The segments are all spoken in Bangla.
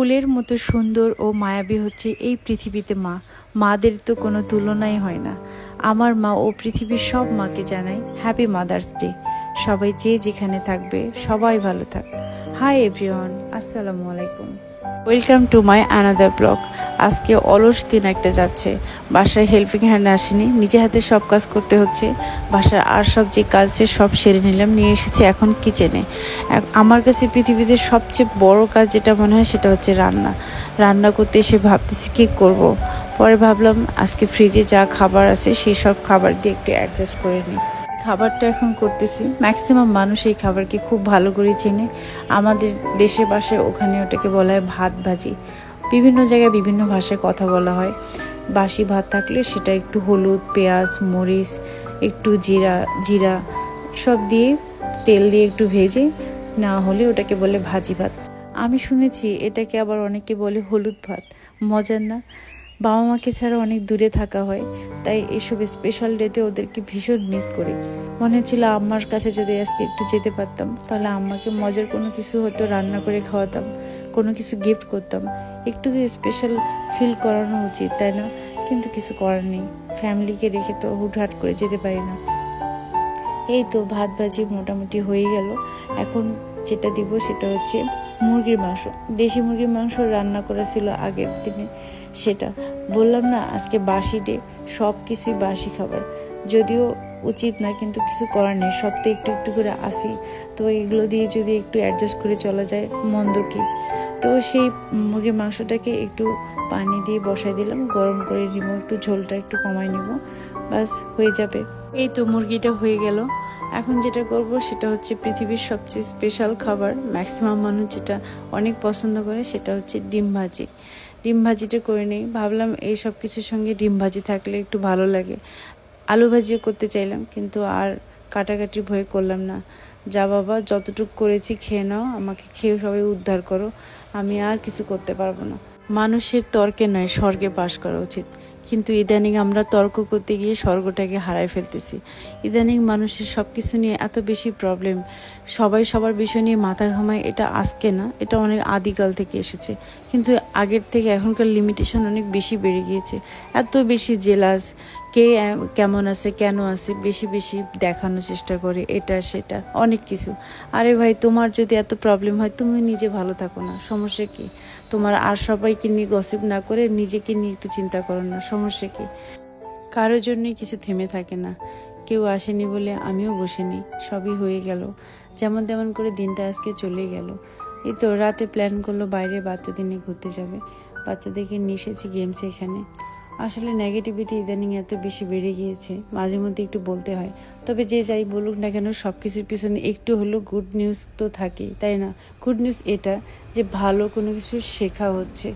ফুলের মতো সুন্দর ও মায়াবী হচ্ছে এই পৃথিবীতে মা। মাদের তো কোনো তুলনাই হয় না। আমার মা ও পৃথিবীর সব মাকে জানাই হ্যাপি মাদার্স ডে। সবাই যে যেখানে থাকবে সবাই ভালো থাক। হাই এভরিওয়ান, আসসালামু আলাইকুম, welcome to my another blog. আজকে অলস দিন একটা যাচ্ছে। বাসায় হেল্পিং হ্যান্ড আসেনি, নিজে হাতে সব কাজ করতে হচ্ছে। বাসার আর সব যে কাজ আছে সব সেরে নিলাম, নিয়ে এসেছি এখন কিচেনে। আমার কাছে পৃথিবীতে সবচেয়ে বড় কাজ যেটা মনে হয় সেটা হচ্ছে রান্না। রান্না করতে এসে ভাবতেছি কী করব। পরে ভাবলাম আজকে ফ্রিজে যা খাবার আছে সেই সব খাবার দিয়ে একটু অ্যাডজাস্ট করে নিই। খাবারটা এখন করতেছি। ম্যাক্সিমাম মানুষ এই খাবারকে খুব ভালো করে চেনে। আমাদের দেশে বাসায় ওখানে ওটাকে বলা হয় ভাত ভাজি। বিভিন্ন জায়গায় বিভিন্ন ভাষায় কথা বলা হয়। বাসি ভাত থাকলে সেটা একটু হলুদ, পেঁয়াজ, মরিচ, একটু জিরা জিরা সব দিয়ে তেল দিয়ে একটু ভেজে, না হলে ওটাকে বলে ভাজি ভাত। আমি শুনেছি এটাকে আবার অনেকে বলে হলুদ ভাত। মজার না? বাবা মাকে ছাড়া অনেক দূরে থাকা হয়, তাই এসব স্পেশাল ডেতে ওদেরকে ভীষণ মিস করি। মনে হচ্ছিল আম্মার কাছে যদি আজকে একটু যেতে পারতাম, তাহলে আম্মাকে মজার কোনো কিছু হয়তো রান্না করে খাওয়াতাম, কোনো কিছু গিফট করতাম। একটু তো স্পেশাল ফিল করানো উচিত, তাই না? কিন্তু কিছু করার নেই, ফ্যামিলিকে রেখে তো হুটহাট করে যেতে পারি না। এই তো ভাত ভাজি মোটামুটি হয়ে গেল। এখন যেটা দিব সেটা হচ্ছে মুরগির মাংস। দেশি মুরগির মাংস রান্না করা ছিল আগের দিনে, সেটা বললাম না আজকে বাসি ডে, সব কিছুই বাসি খাবার। যদিও উচিত না, কিন্তু কিছু করার নেই, সব তো একটু একটু করে আসি। তো এগুলো দিয়ে যদি একটু অ্যাডজাস্ট করে চলা যায়, মন্দ কি। তো সেই মুরগির মাংসটাকে একটু পানি দিয়ে বসাই দিলাম, গরম করে নিব, একটু ঝোলটা একটু কমাই নিব, বাস হয়ে যাবে। এই তো মুরগিটা হয়ে গেল। এখন যেটা করব সেটা হচ্ছে পৃথিবীর সবচেয়ে স্পেশাল খাবার, ম্যাক্সিমাম মানুষ যেটা অনেক পছন্দ করে, সেটা হচ্ছে ডিম ভাজি। ডিম ভাজিটা করে নেই, ভাবলাম এই সব কিছুর সঙ্গে ডিম ভাজি থাকলে একটু ভালো লাগে। আলু ভাজিও করতে চাইলাম, কিন্তু আর কাটাকাটি ভয়ে করলাম না। যা বাবা, যতটুকু করেছি খেয়ে নাও, আমাকে খেয়ে সবাই উদ্ধার করো, আমি আর কিছু করতে পারবো না। মানুষের তর্কে নয়, স্বর্গে বাস করা উচিত। কিন্তু ইদানিং আমরা তর্ক করতে গিয়ে স্বর্গটাকে হারাই ফেলতেছি। ইদানিং মানুষের সব কিছু নিয়ে এত বেশি প্রবলেম, সবাই সবার বিষয় নিয়ে মাথা ঘামায়। এটা আজকে না, এটা অনেক আদিকাল থেকে এসেছে। কিন্তু আগের থেকে এখনকার লিমিটেশন অনেক বেশি বেড়ে গিয়েছে। এত বেশি জেলাস, কে কেমন আছে, কেন আছে, বেশি বেশি দেখানোর চেষ্টা করে, এটা সেটা অনেক কিছু। আরে ভাই, তোমার যদি এত প্রবলেম হয় তুমি নিজে ভালো থাকো না, সমস্যা কি? তোমার আর সবাইকে নিয়ে গসিপ না করে নিজেকে নিয়ে একটু চিন্তা করো না, সমস্যা কি? কারোর জন্যই কিছু থেমে থাকে না। কেউ আসেনি বলে আমিও বসিনি, সবই হয়ে গেল। যেমন তেমন করে দিনটা আজকে চলে গেল। এই তো রাতে প্ল্যান করলো বাইরে বাচ্চাদের নিয়ে ঘুরতে যাবে। বাচ্চাদেরকে নিয়ে এসেছি গেমস এখানে। আসলে নেগেটিভিটি ইদানিং এত বেশি বেড়ে গিয়েছে, মাঝে মধ্যে একটু বলতে হয়। তবে যে যাই বলুক না কেন, সব কিছুর পিছনে একটু হলেও গুড নিউজ তো থাকেই, তাই না? গুড নিউজ এটা যে ভালো কোনো কিছু শেখা হচ্ছে।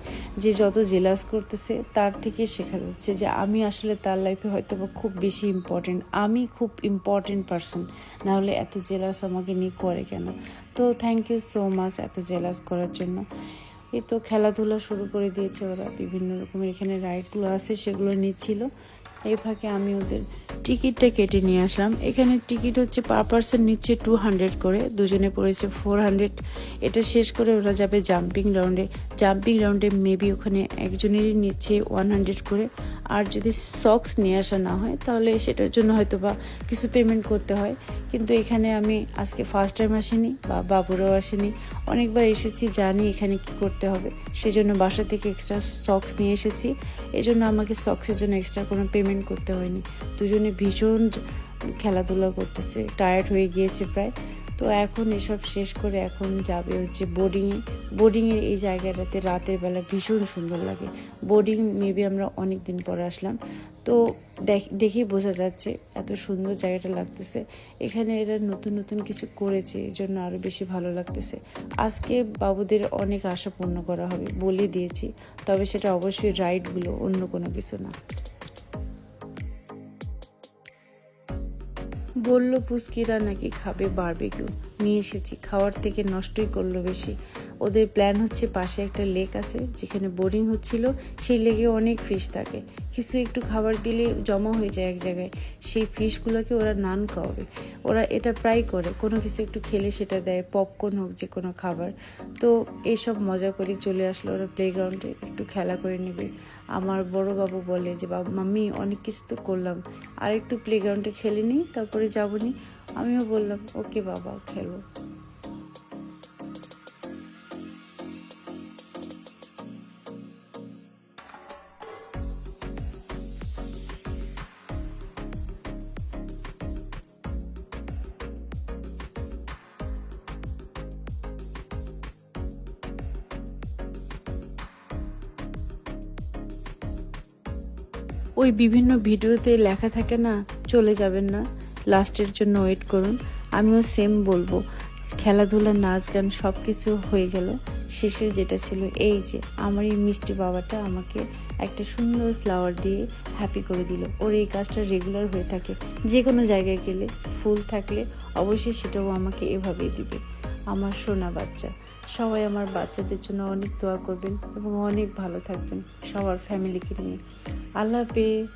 যে যত জেলাস করতেছে তার থেকে শেখা যাচ্ছে যে আমি আসলে তার লাইফে হয়তো বা খুব বেশি ইম্পর্টেন্ট, আমি খুব ইম্পর্টেন্ট পারসন, না হলে এত জেলাস আমাকে নিয়ে করে কেন? তো থ্যাংক ইউ সো মাচ এত জেলাস করার জন্য। এই তো খেলাধুলা শুরু করে দিয়েছে ওরা, বিভিন্ন রকমের এখানে রাইডগুলো আছে সেগুলো নিচ্ছিল। এই ফাঁকে আমি ওদের টিকিটটা কেটে নিয়ে আসলাম। এখানে টিকিট হচ্ছে পার পার্সন নিচ্ছে 200 করে, দুজনে পড়েছে 400। এটা শেষ করে ওরা যাবে জাম্পিং রাউন্ডে। জাম্পিং রাউন্ডে মেবি ওখানে একজনেরই নিচ্ছে 100 করে। আর যদি সক্স নিয়ে আসা না হয় তাহলে সেটার জন্য হয়তো বা কিছু পেমেন্ট করতে হয়। কিন্তু এখানে আমি আজকে ফার্স্ট টাইম আসিনি, বা বাবুরাও আসেনি, অনেকবার এসেছি, জানি এখানে কি করতে হবে। সেজন্য বাসা থেকে এক্সট্রা সক্স নিয়ে এসেছি। এজন্য আমাকে সক্সের জন্য এক্সট্রা কোনো পেমেন্ট করতে হয়নি। দুজনে ভীষণ খেলাধুলা করতেছে, টায়ার্ড হয়ে গিয়েছে প্রায়। তো এখন এসব শেষ করে এখন যাবে হচ্ছে বোর্ডিংয়ে। বোর্ডিংয়ের এই জায়গাটাতে রাতের বেলা ভীষণ সুন্দর লাগে। বোর্ডিং মেবি আমরা অনেক দিন পরে আসলাম, তো দেখেই বোঝা যাচ্ছে এত সুন্দর জায়গাটা লাগতেছে। এখানে এরা নতুন নতুন কিছু করেছে, এই জন্য আরও বেশি ভালো লাগতেছে। আজকে বাবুদের অনেক আশা পূর্ণ করা হবে বলে দিয়েছি, তবে সেটা অবশ্যই রাইডগুলো, অন্য কোনো কিছু না। বলল পুস্কিরা নাকি খাবে বারবিকিউ, নিয়ে এসেছি, খাওয়ার থেকে নষ্টই করলো বেশি। ওদের প্ল্যান হচ্ছে পাশে একটা লেক আছে যেখানে বোরিং হচ্ছিল, সেই লেকে অনেক ফিশ থাকে, কিছু একটু খাবার দিলে জমা হয়ে যায় এক জায়গায়, সেই ফিশগুলোকে ওরা নান খাওয়াবে। ওরা এটা প্রায় করে, কোনো কিছু একটু খেলে সেটা দেয়, পপকর্ন হোক যে কোনো খাবার। তো এইসব মজা করে চলে আসলো ওরা প্লেগ্রাউন্ডে, একটু খেলা করে নেবে। আমার বড় বাবু বলে যে বাবা মাম্মি অনেক কিছু তো করলাম, আর একটু প্লেগ্রাউন্ডে খেলে নিই তারপরে যাবো নি। আমিও বললাম ওকে বাবা খেলো। ওই বিভিন্ন ভিডিওতে লেখা থাকে না, চলে যাবেন না, লাস্টের জন্য ওয়েট করুন। আমিও সেম বলবো, খেলাধুলা নাচ গান সব কিছু হয়ে গেল, শেষের যেটা ছিল এই যে আমার এই মিষ্টি বাবাটা আমাকে একটা সুন্দর ফ্লাওয়ার দিয়ে হ্যাপি করে দিল। ওর এই কাজটা রেগুলার হয়ে থাকে, যে কোনো জায়গায় গেলে ফুল থাকলে অবশ্যই সেটাও আমাকে এভাবেই দিবে। আমার সোনা বাচ্চা, সবাই আমার বাচ্চাদের জন্য অনেক দোয়া করবেন এবং অনেক ভালো থাকবেন সবার ফ্যামিলিকে নিয়ে। আল্লাহ হাফেজ।